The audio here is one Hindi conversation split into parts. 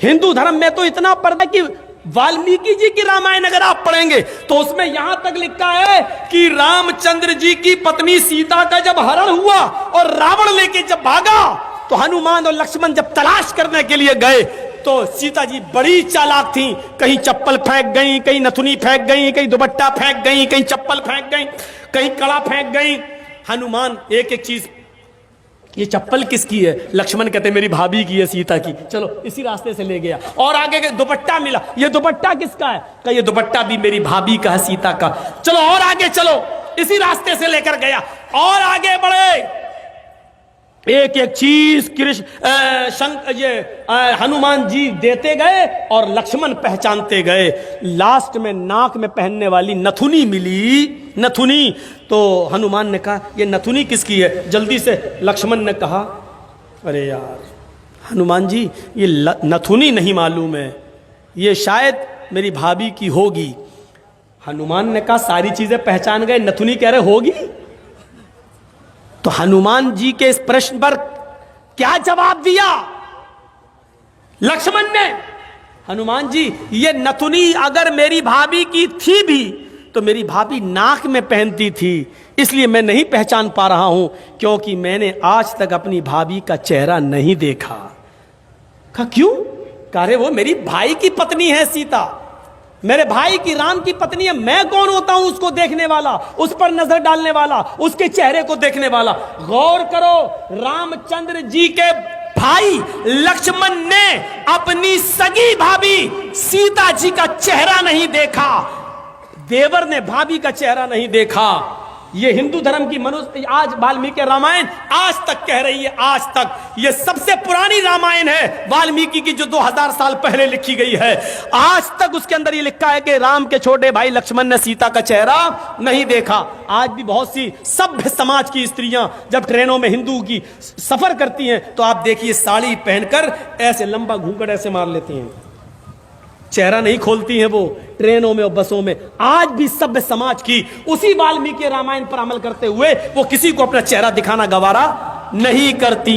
हिंदू धर्म में तो इतना पर्दा कि वाल्मीकि जी की रामायण अगर आप पढ़ेंगे तो उसमें यहां तक लिखा है कि रामचंद्र जी की पत्नी सीता का जब हरण हुआ और रावण लेके जब भागा तो हनुमान और लक्ष्मण जब तलाश करने के लिए गए तो सीता जी बड़ी चालाक थी। कहीं चप्पल फेंक गई, कहीं नथुनी फेंक गई, कहीं दुपट्टा फेंक गई, कहीं चप्पल फेंक गई, कहीं कड़ा फेंक गई। हनुमान एक एक चीज, ये चप्पल किसकी है? लक्ष्मण कहते मेरी भाभी की है, सीता की। चलो इसी रास्ते से ले गया। और आगे के दुपट्टा मिला, ये दुपट्टा किसका है? कहा ये दुपट्टा भी मेरी भाभी का है, सीता का। चलो और आगे चलो, इसी रास्ते से लेकर गया। और आगे बढ़े, एक एक चीज हनुमान जी देते गए और लक्ष्मण पहचानते गए। लास्ट में नाक में पहनने वाली नथुनी मिली, नथुनी। तो हनुमान ने कहा ये नथुनी किसकी है? जल्दी से लक्ष्मण ने कहा अरे यार हनुमान जी ये नथुनी नहीं मालूम है, ये शायद मेरी भाभी की होगी। हनुमान ने कहा सारी चीजें पहचान गए, नथुनी कह रहे होगी। तो हनुमान जी के इस प्रश्न पर क्या जवाब दिया लक्ष्मण ने? हनुमान जी ये नथुनी अगर मेरी भाभी की थी भी तो मेरी भाभी नाक में पहनती थी, इसलिए मैं नहीं पहचान पा रहा हूं, क्योंकि मैंने आज तक अपनी भाभी का चेहरा नहीं देखा। कहा क्यों? कह रहे वो मेरी भाई की पत्नी है सीता, मेरे भाई की राम की पत्नी है। मैं कौन होता हूं उसको देखने वाला, उस पर नजर डालने वाला, उसके चेहरे को देखने वाला? गौर करो, रामचंद्र जी के भाई लक्ष्मण ने अपनी सगी भाभी सीता जी का चेहरा नहीं देखा, देवर ने भाभी का चेहरा नहीं देखा। ये हिंदू धर्म की मनुष्य आज वाल्मीकि रामायण आज तक कह रही है, आज तक ये सबसे पुरानी रामायण है वाल्मीकि की, जो 2000 साल पहले लिखी गई है। आज तक उसके अंदर ये लिखा है कि राम के छोटे भाई लक्ष्मण ने सीता का चेहरा नहीं देखा। आज भी बहुत सी सभ्य समाज की स्त्रियां जब ट्रेनों में हिंदू की सफर करती हैं तो आप देखिए साड़ी पहनकर ऐसे लंबा घूंघट ऐसे मार लेती हैं, चेहरा नहीं खोलती हैं वो ट्रेनों में और बसों में। आज भी सभ्य समाज की उसी वाल्मीकि रामायण पर अमल करते हुए वो किसी को अपना चेहरा दिखाना गवारा नहीं करती।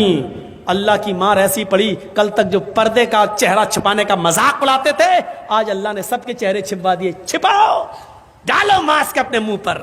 अल्लाह की मार ऐसी पड़ी, कल तक जो पर्दे का चेहरा छिपाने का मजाक उड़ाते थे, आज अल्लाह ने सबके चेहरे छिपवा दिए। छिपाओ, डालो मास्क अपने मुंह पर।